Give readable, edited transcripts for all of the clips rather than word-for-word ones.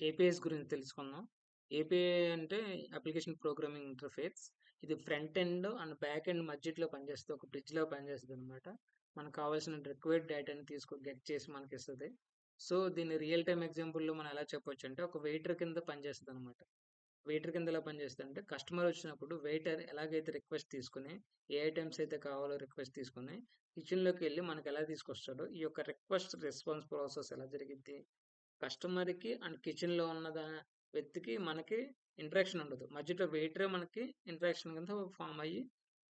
APIs గురించి తెలుసుకుందాం. API అంటే అప్లికేషన్ ప్రోగ్రామింగ్ ఇంటర్ఫేస్. ఇది front end and back end మధ్యలో పనిచేస్తది. ఒక బ్రిడ్జ్‌లా పనిచేస్తదనమాట. మనకు కావాల్సిన రిక్వైర్డ్ డేటాని గెట్ చేసి మనకిస్తది. సో, దీన్ని రియల్ టైమ్ ఎగ్జాంపుల్‌లో మనం ఎలా చెప్పొచ్చంటే, ఒక వెయిటర్ కింద పనిచేస్తదనమాట. వెయిటర్ కింద ఎలా పనిచేస్తదంటే, కస్టమర్ వచ్చినప్పుడు వెయిటర్ ఎలాగైతే రిక్వెస్ట్ తీసుకొని, ఏ ఐటెమ్స్ అయితే కావాలో రిక్వెస్ట్ తీసుకొని, కిచెన్‌లోకెళ్ళి మనకెలా తీసుకొస్తాడో, ఈ యొక్క రిక్వెస్ట్ రెస్పాన్స్ ప్రాసెస్ ఎలా జరిగిద్ది, కస్టమర్‌కి అండ్ కిచెన్‌లో ఉన్న వ్యక్తికి మనకి ఇంటరాక్షన్ ఉండదు. మధ్యలో వెయిటరే మనకి ఇంటరాక్షన్ కింద ఫార్మ్ అయ్యి,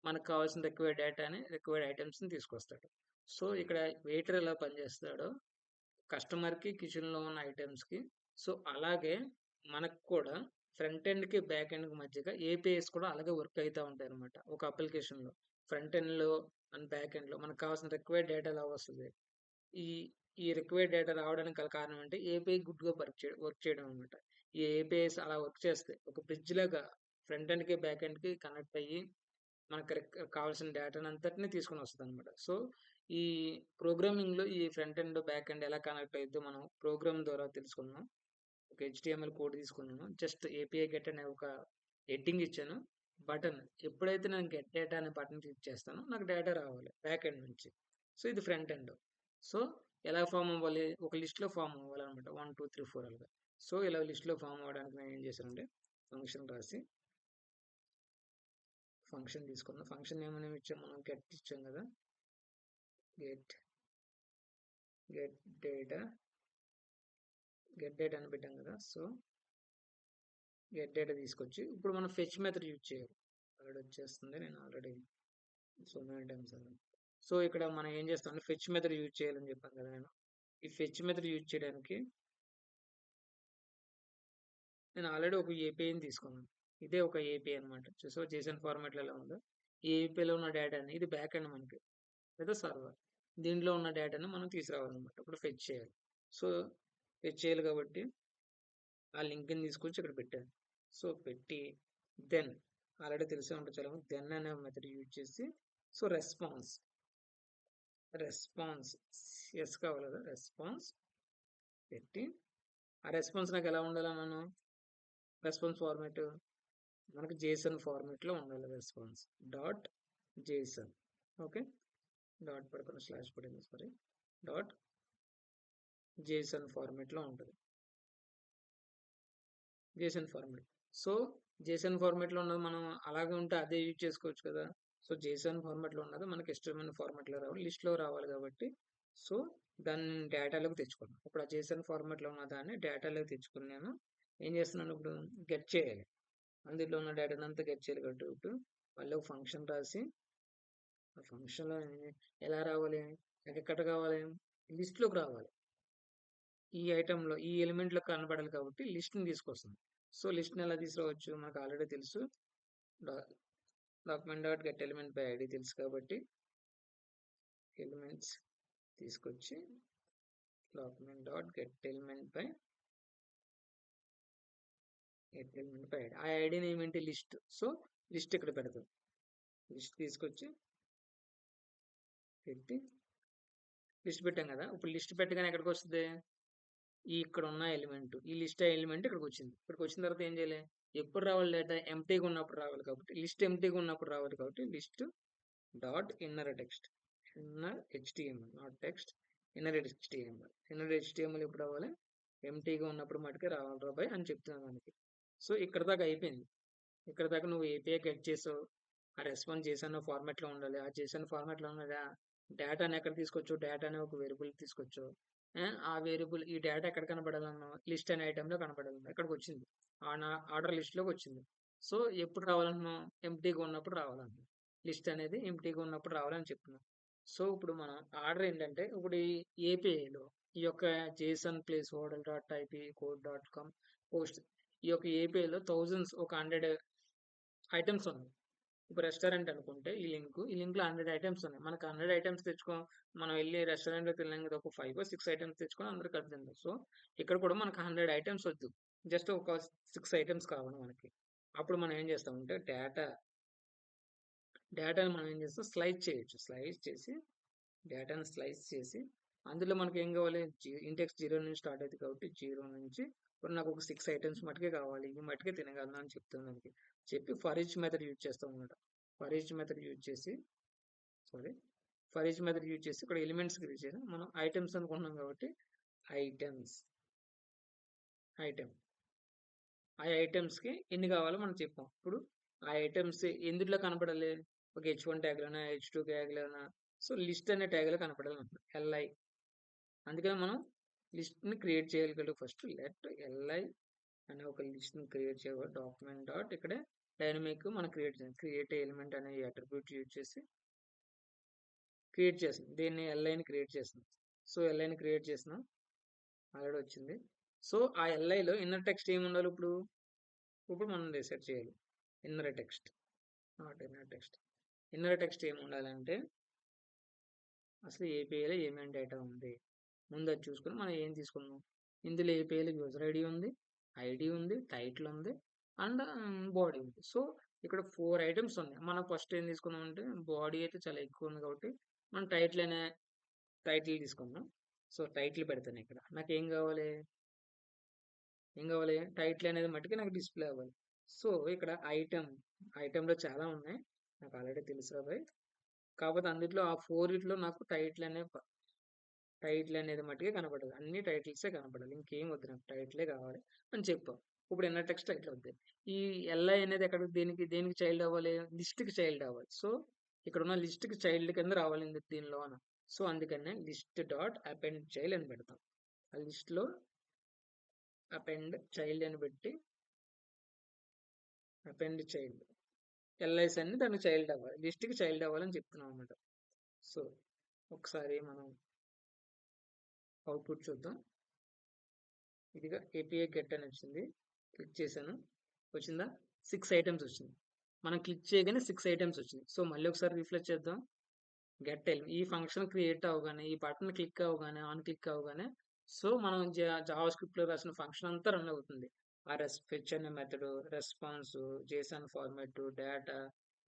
మనకు కావాల్సిన రిక్వైర్డ్ డేటాని, రిక్వైర్డ్ ఐటెమ్స్‌ని తీసుకొస్తాడు. సో, ఇక్కడ వెయిటర్ ఎలా పనిచేస్తాడో, కస్టమర్‌కి, కిచెన్‌లో ఉన్న ఐటెమ్స్‌కి సో, అలాగే మనకు కూడా ఫ్రంట్ ఎండ్‌కి, బ్యాక్ ఎండ్‌కి మధ్యగా ఏపీఐస్ కూడా అలాగే వర్క్ అయితా ఉంటాయన్నమాట. ఒక అప్లికేషన్‌లో. ఫ్రంట్ ఎండ్‌లో అండ్ బ్యాక్ ఎండ్‌లో మనకు కావాల్సిన రిక్వైర్డ్ డేటా ఎలా వస్తది? ఈ ఈ రిక్వైర్డ్ డేటా రావడానికి గల కారణం అంటే ఏపీఐ గుడ్‌గా వర్క్ చేయడం అన్నమాట. ఈ ఏపీఐస్ అలా వర్క్ చేస్తాయి. ఒక బ్రిడ్జ్ లాగా ఫ్రంట్ ఎండ్‌కి, బ్యాక్ ఎండ్‌కి కనెక్ట్ అయ్యి మనకు కావాల్సిన డేటానంతటిని తీసుకొనొస్తదనమాట. సో, ఈ ప్రోగ్రామింగ్‌లో ఈ ఫ్రంట్ ఎండ్, బ్యాక్ ఎండ్ ఎలా కనెక్ట్ అయిద్దో మనం ప్రోగ్రామ్ ద్వారా తెలుసుకుందాం. ఒక హెచ్‌టీఎంఎల్ కోడ్ తీసుకున్నాను. జస్ట్ ఏపీఐ గెట్ అనే ఒక హెడ్డింగ్ ఇచ్చాను. బటన్ ఎప్పుడైతే నేను గెట్ డేటా అనే బటన్ క్లిక్ చేస్తానో నాకు డేటా రావాలి బ్యాక్ ఎండ్ నుంచి. సో, ఇది ఫ్రంట్ ఎండ్. సో, ఎలా ఫార్మ్ అవ్వాలి? ఒక లిస్ట్‌లో ఫార్మ్ అవ్వాలనమాట. 1, 2, 3, 4 అలాగా. సో, ఇలా లిస్ట్‌లో ఫార్మ్ అవ్వడానికి నేనేం చేశానంటే ఫంక్షన్ రాసి ఫంక్షన్ తీసుకున్నా. ఫంక్షన్ నేమ్ అనేవి ఇచ్చాం మనం గెట్ ఇచ్చాం కదా! Get get data get data అని పెట్టాం కదా! సో, గెట్ డేటా తీసుకొచ్చి ఇప్పుడు మనం ఫెచ్ మెథడ్ యూజ్ చేయాలి. ఆల్రెడీ వచ్చేస్తుంది. నేను ఆల్రెడీ సో మెనీ టైమ్స్ అన్నాను. సో, ఇక్కడ మనం ఏం చేస్తామంటే ఫెచ్ మెథడ్ యూజ్ చేయాలని చెప్పాను కదా నేను. ఈ ఫెచ్ మెథడ్ యూజ్ చేయడానికి నేను ఆల్రెడీ ఒక ఏపీఐని తీసుకున్నాను. ఇదే ఒక ఏపీఐ అనమాట. సో, జేసన్ ఫార్మాట్‌లో ఎలా ఉందో, ఈ ఏపీఐలో ఉన్న డేటాని ఇది బ్యాక్ ఎండ్ మనకి లేదా సర్వర్. దీంట్లో ఉన్న డేటాని మనం తీసుకురావాలనమాట. ఇప్పుడు ఫెచ్ చేయాలి. సో, ఫెచ్ చేయాలి కాబట్టి ఆ లింక్‌ని తీసుకొచ్చి ఇక్కడ పెట్టాను. సో, పెట్టి దెన్ ఆల్రెడీ తెలిసే ఉంటది చాలా మందికి దెన్ అనే మెథడ్ యూజ్ చేసి సో, రెస్పాన్స్ యెస్ కావాలి కదా! రెస్పాన్స్ పెట్టి ఆ రెస్పాన్స్ నాకు ఎలా ఉండాలన్నాను? రెస్పాన్స్ ఫార్మాట్ మనకి జేసన్ ఫార్మాట్‌లో ఉండాలి response. Dot Jason okay. Dot పడకుండా స్లాష్ పడింది సారీ. డాట్ జేసన్ ఫార్మాట్‌లో ఉంటది. Jason format. సో, జేసన్ ఫార్మాట్‌లో ఉన్నది మనం అలాగే ఉంటే అదే యూజ్ చేసుకోవచ్చు కదా! సో, జేసన్ ఫార్మాట్‌లో ఉన్నది మనకి ఇష్టమైన ఫార్మాట్‌లో రావాలి. లిస్ట్‌లో రావాలి కాబట్టి సో, దాన్ని డేటాలోకి తెచ్చుకున్నాను. ఇప్పుడు ఆ జేసన్ ఫార్మాట్‌లో ఉన్న దాన్ని డేటాలోకి తెచ్చుకొని నేను ఏం చేస్తున్నాను ఇప్పుడు గెట్ చేయాలి. అందులో ఉన్న డేటానంతా గెట్ చేయాలి కాబట్టి ఇప్పుడు మళ్ళీ ఒక ఫంక్షన్ రాసి ఆ ఫంక్షన్‌లో ఎలా రావాలి? నాకెక్కడ కావాలి? లిస్ట్‌లోకి రావాలి. ఈ ఐటెమ్‌లో ఈ ఎలిమెంట్‌లో కనపడాలి కాబట్టి లిస్ట్‌ని తీసుకొస్తుంది. సో, లిస్ట్‌ని ఎలా తీసుకురావచ్చు? మనకు ఆల్రెడీ తెలుసు. డా document dot get element by ID తెలుసు కాబట్టి ఎలిమెంట్స్ తీసుకొచ్చి document dot get element by ID. ఆ ఐడీ నేమ్ ఏంటి? లిస్ట్. సో, లిస్ట్ ఇక్కడ పెడతాం. లిస్ట్ తీసుకొచ్చి పెట్టి లిస్ట్ పెట్టాం కదా! ఇప్పుడు లిస్ట్ పెట్టగానే ఎక్కడికొస్తది? ఇక్కడ ఉన్న ఎలిమెంట్ ఈ లిస్ట్ ఎలిమెంట్ ఇక్కడికి వచ్చింది. ఇక్కడికి వచ్చిన తర్వాత ఏం చేయాలి? ఎప్పుడు రావాలి డేటా? ఎంప్టీగా ఉన్నప్పుడు రావాలి కాబట్టి లిస్ట్ ఎంప్టీగా ఉన్నప్పుడు రావాలి కాబట్టి list dot inner text inner HTML not text inner HTML inner HTML ఎప్పుడు రావాలి? ఎంప్టీగా ఉన్నప్పుడు మటుకే రావాలి రాబాయ్ అని చెప్తున్నాను మనకి. సో, ఇక్కడ దాకా అయిపోయింది. ఇక్కడ దాకా నువ్వు ఏపీఐ గెట్ చేసావు. ఆ రెస్పాన్స్ జేసన్ ఫార్మాట్‌లో ఉండాలి. ఆ జేసన్ ఫార్మాట్‌లో ఉన్న డేటాని ఎక్కడ తీసుకొచ్చావు? డేటాని ఒక వేరియబుల్ తీసుకొచ్చావు. ఆ వేరియబుల్ ఈ డేటా ఎక్కడ కనపడాలన్నావు? లిస్ట్ అనే ఐటెమ్‌లో కనపడాలన్నావు. ఇక్కడికొచ్చింది. ఆర్డర్ లిస్ట్‌లోకి వచ్చింది. సో, ఎప్పుడు రావాలంటున్నావు? ఎంప్టీగా ఉన్నప్పుడు రావాలంటున్నావు. లిస్ట్ అనేది ఎంప్టీగా ఉన్నప్పుడు రావాలని చెప్తున్నాం. సో, ఇప్పుడు మన ఆర్డర్ ఏంటంటే ఇప్పుడు ఈ ఏపీఐలో ఈ యొక్క JSON placeholder dot typicode dot com post ఈ యొక్క ఏపీఐలో థౌసండ్స్ ఒక 100 ఐటెమ్స్ ఉన్నాయి. ఇప్పుడు రెస్టారెంట్ అనుకుంటే ఈ లింక్‌లో 100 ఐటెమ్స్ ఉన్నాయి. మనకు 100 ఐటెమ్స్ మనం వెళ్లి రెస్టారెంట్‌లోకి తినలేం కదా! ఒక 5 6 ఐటెమ్స్ తెచ్చుకొని అందరూ కలిసి తిందాం. సో, ఇక్కడ కూడా మనకు 100 ఐటెమ్స్ వద్దు. జస్ట్ ఒక 6 ఐటెమ్స్ కావాలి మనకి. అప్పుడు మనం ఏం చేస్తామంటే డేటాని మనం ఏం చేస్తాం స్లైస్ చేయొచ్చు. డేటాని స్లైస్ చేసి అందులో మనకి ఏం కావాలి, ఇండెక్స్ 0 నుంచి స్టార్ట్ అవుతుంది కాబట్టి 0 నుంచి ఇప్పుడు నాకు ఒక 6 ఐటమ్స్ మటుకే కావాలి, ఇవి మటుకే తినగలను అని చెప్తాను దానికి. చెప్పి ఫర్ ఈచ్ మెథడ్ యూజ్ చేస్తాం అనమాట. ఫర్ ఈచ్ మెథడ్ యూజ్ చేసి sorry for each method use చేసి ఇక్కడ ఎలిమెంట్స్ క్రియేట్ చేసి మనం ఐటమ్స్ అనుకుంటున్నాం కాబట్టి ఐటమ్స్ ఐటమ్ ఆ ఐటమ్స్కి ఎన్ని కావాలో మనం చెప్పాం. ఇప్పుడు ఆ ఐటమ్స్ ఎందులో కనపడాలి, ఒక H1 ట్యాగ్లోనా H2 ట్యాగ్లోనా, సో లిస్ట్ అనే ట్యాగ్లో కనపడాలి అనుకుంటున్నాం. LI అందుకని మనం లిస్ట్ని క్రియేట్ చేయగలిగాడు. ఫస్ట్ లెట్ LI అనే ఒక లిస్ట్ని క్రియేట్ చేయాలి. డాక్యుమెంట్ డాట్ ఇక్కడ డైనమిక్ మనం క్రియేట్ చేయాలి. క్రియేట్ ఎలిమెంట్ అనే అట్రిబ్యూట్ యూజ్ చేసి క్రియేట్ చేస్తాం. దీన్ని LIని క్రియేట్ చేస్తాం. సో LIని క్రియేట్ చేసిన ఆల్రెడీ వచ్చింది. సో ఆ LIలో ఇన్నర్ టెక్స్ట్ ఏమి ఉండాలి, ఇప్పుడు మనం డిసైడ్ చేయాలి. Inner text not inner text. Inner text ఏమి ఉండాలంటే అసలు ఏపీఐలో ఏమేమి డేటా ఉంది ముందు అది చూసుకొని మనం ఏం తీసుకున్నాం. ఇందులో ఏపీఐలో యూజర్ ఐడి ఉంది, ఐడి ఉంది, టైటిల్ ఉంది అండ్ బాడీ ఉంది. సో ఇక్కడ 4 ఐటమ్స్ ఉన్నాయి. మనం ఫస్ట్ ఏం తీసుకున్నాం అంటే బాడీ అయితే చాలా ఎక్కువ ఉంది కాబట్టి మనం టైటిల్ తీసుకున్నాం. సో టైటిల్ పెడతాను. ఇక్కడ నాకు ఏం కావాలి టైటిల్ అనేది మట్టుకి నాకు డిస్ప్లే అవ్వాలి. సో ఇక్కడ ఐటెంలో చాలా ఉన్నాయి, నాకు ఆల్రెడీ తెలుసు కాబట్టి కాకపోతే అందులో ఆ 4 నాకు టైటిల్ అనేది మట్టుకే కనపడదు. అన్ని టైటిల్సే కనపడాలి, ఇంకేం వద్దు, నాకు టైటిలే కావాలి అని చెప్పాం. ఇప్పుడు ఇన్నర్ టెక్స్ట్ టైటిల్ అవుతుంది. ఈ LI అనేది ఎక్కడ దేనికి చైల్డ్ అవ్వాలి, లిస్ట్కి చైల్డ్ అవ్వాలి. సో ఇక్కడ ఉన్న లిస్ట్కి చైల్డ్ కింద రావాలి దీనిలోన. సో అందుకనే లిస్ట్ డాట్ అపెండ్ చైల్డ్ అని పెడతాం. ఆ లిస్ట్లో అపెండ్ చైల్డ్ అని పెట్టి అపెండ్ చైల్డ్ LIs అన్ని దానికి చైల్డ్ అవ్వాలి, లిస్ట్కి చైల్డ్ అవ్వాలని చెప్తున్నాం అనమాట. సో ఒకసారి మనం అవుట్పుట్ చూద్దాం. ఇదిగా ఏపీఐ గెట్ అని వచ్చింది, క్లిక్ చేశాను, వచ్చిందా 6 ఐటమ్స్ వచ్చింది. మనం క్లిక్ చేయగానే 6 ఐటమ్స్ వచ్చింది. సో మళ్ళీ ఒకసారి రిఫ్రెష్ చేద్దాం. గెట్ ఈ ఫంక్షన్ క్రియేట్ అవగానే, ఈ బటన్ క్లిక్ అవగానే, ఆన్ క్లిక్ అవగానే సో మనం జావా స్క్రిప్ట్లో రాసిన ఫంక్షన్ అంతా రన్ అవుతుంది. ఆ ఫెచ్ అనే method, response, Jason format, data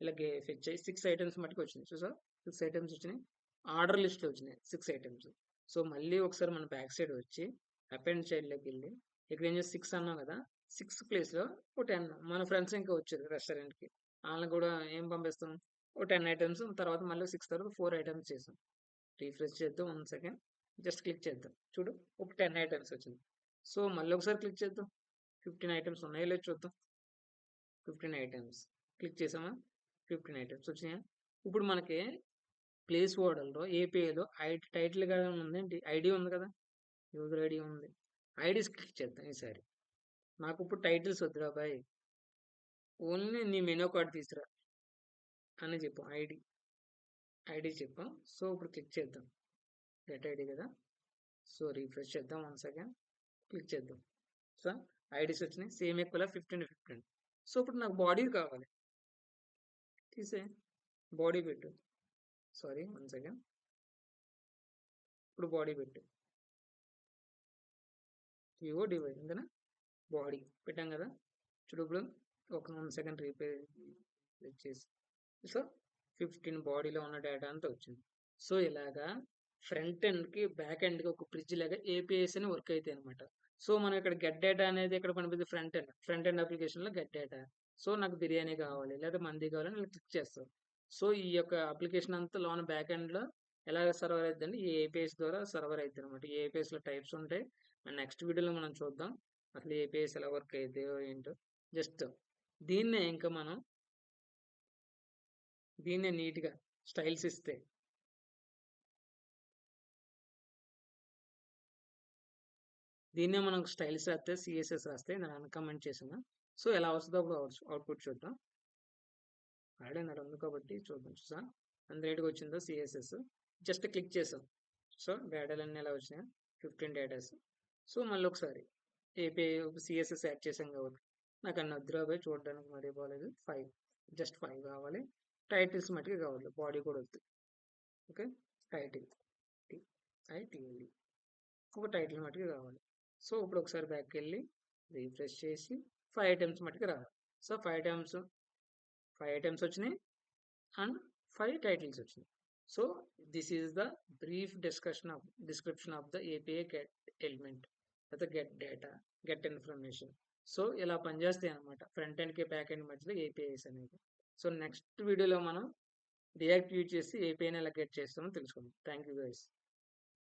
ఇలాగే ఫెచ్ అయ్యి 6 ఐటమ్స్ మటుకు వచ్చినాయి. చూసా 6 ఐటమ్స్ వచ్చినాయి, ఆర్డర్ లిస్ట్లో వచ్చినాయి 6 ఐటమ్స్. సో మళ్ళీ ఒకసారి మన బ్యాక్ సైడ్ వచ్చి అపెండ్ చైల్డ్లోకి వెళ్ళి ఇక్కడ ఏం చేసి 6 అన్నాం కదా, 6 ప్లేస్లో ఒక 10 మన ఫ్రెండ్స్ ఇంకా వచ్చారు రెస్టారెంట్కి, వాళ్ళని కూడా ఏం పంపిస్తాం, ఓ 10 ఐటమ్స్, తర్వాత మళ్ళీ 6 తర్వాత 4 ఐటమ్స్ చేసాం. రీఫ్రెష్ చేద్దాం 1 సెకండ్, జస్ట్ క్లిక్ చేద్దాం, చూడు ఒక 10 ఐటమ్స్ వచ్చింది. సో మళ్ళీ ఒకసారి క్లిక్ చేద్దాం, 15 ఐటమ్స్ ఉన్నాయో లేదు చూద్దాం. 15 ఐటమ్స్ క్లిక్ చేసామా, 15 ఐటమ్స్ వచ్చినాయా. ఇప్పుడు మనకి ప్లేస్ హోల్డర్లో ఏపీఐలో టైటిల్ గా ఉందేంటి, ఐడి ఉంది కదా, యూజర్ ఐడి ఉంది, ఐడీస్ క్లిక్ చేద్దాం ఈసారి. నాకు ఇప్పుడు టైటిల్స్ వద్దురా బాయ్, ఓన్లీ నీ మెనూ కార్డ్ తీసుకురా అని చెప్పాం. ఐడి చెప్పాం. సో ఇప్పుడు క్లిక్ చేద్దాం, గెట్ ఐడి కదా. సో రీఫ్రెష్ చేద్దాం 1 సెకండ్, క్లిక్ చేద్దాం. సో ఐడీస్ వచ్చినాయి, సేమ్ ఈక్వల్ 15 సో ఇప్పుడు నాకు బాడీ కావాలి, తీసే బాడీ పెట్టు, సారీ 1 సెకండ్, ఇప్పుడు బాడీ పెట్టు, వివో డివైడ్ ఇంతనా బాడీ పెట్టాం కదా. చూడు ఇప్పుడు ఒక 1 సెకండ్ రీప్లేస్ చేసి సో 15 బాడీలో ఉన్న డేటా అంతా వచ్చింది. సో ఇలాగా ఫ్రంట్ ఎండ్కి బ్యాక్ ఎండ్కి ఒక బ్రిడ్జ్ లాగా ఏపీఐస్ అని వర్క్ అవుతాయి అనమాట. సో మనం ఇక్కడ గెట్ డేటా అనేది ఎక్కడ కనిపిస్తుంది, ఫ్రంట్ ఎండ్ అప్లికేషన్లో గెట్ డేటా. సో నాకు బిర్యానీ కావాలి లేదా మంది కావాలని నేను క్లిక్ చేస్తాను. సో ఈ యొక్క అప్లికేషన్ అంతా లోన బ్యాక్ ఎండ్లో ఎలా సర్వర్ అవుతుందండి, ఈ ఏపీఐస్ ద్వారా సర్వర్ అవుతుంది అనమాట. ఈ ఏపీఐస్లో టైప్స్ ఉంటాయి, అండ్ నెక్స్ట్ వీడియోలో మనం చూద్దాం అసలు ఏపీఐస్ ఎలా వర్క్ అవుతాయో ఏంటో. జస్ట్ దీన్నే ఇంకా మనం నీట్గా స్టైల్స్ ఇస్తే దీన్నే మనం స్టైల్స్ రాస్తే సిఎస్ఎస్ రాస్తే నేను అన్కమెంట్ చేసిన. సో ఎలా వస్తుందో అప్పుడు అవుట్పుట్ చూద్దాం. ఆల్రెడీ నాకు ఉంది కాబట్టి చూద్దాం. చూసా అంత రేటుగా వచ్చిందో సిఎస్ఎస్, జస్ట్ క్లిక్ చేసాం. సో డేటాలన్నీ ఎలా వచ్చినాయి, 15 డేటాస్. సో మళ్ళీ ఒకసారి ఏపీఐ సిఎస్ఎస్ యాడ్ చేసాం కాబట్టి నాకు అన్ని వద్దురా పోయి చూడడానికి మరీ బాగాలేదు, 5 జస్ట్ 5 కావాలి. టైటిల్స్ మట్టుకు కావాలి, బాడీ కూడా వద్దు. ఓకే టైటిల్ టిఐటిఎల్డి ఒక టైటిల్ మట్టుకు కావాలి. సో ఇప్పుడు ఒకసారి బ్యాక్కి వెళ్ళి రీఫ్రెష్ చేసి 5 ఐటమ్స్ మట్టుకు రావాలి. సో 5 ఐటమ్స్ వచ్చినాయి అండ్ 5 టైటిల్స్ వచ్చినాయి. So this is the brief description of the API get element లేదా get data get information. So ఇలా పనిచేస్తాయి అనమాట ఫ్రంట్ ఎండ్ కి బ్యాక్ ఎండ్ మధ్యలో ఏపీఐస్ అనేది. సో నెక్స్ట్ వీడియోలో మనం రియాక్ట్ యూజ్ చేసి ఏపీఐని ఎలా గెట్ చేస్తామో తెలుసుకుందాం. Thank you guys.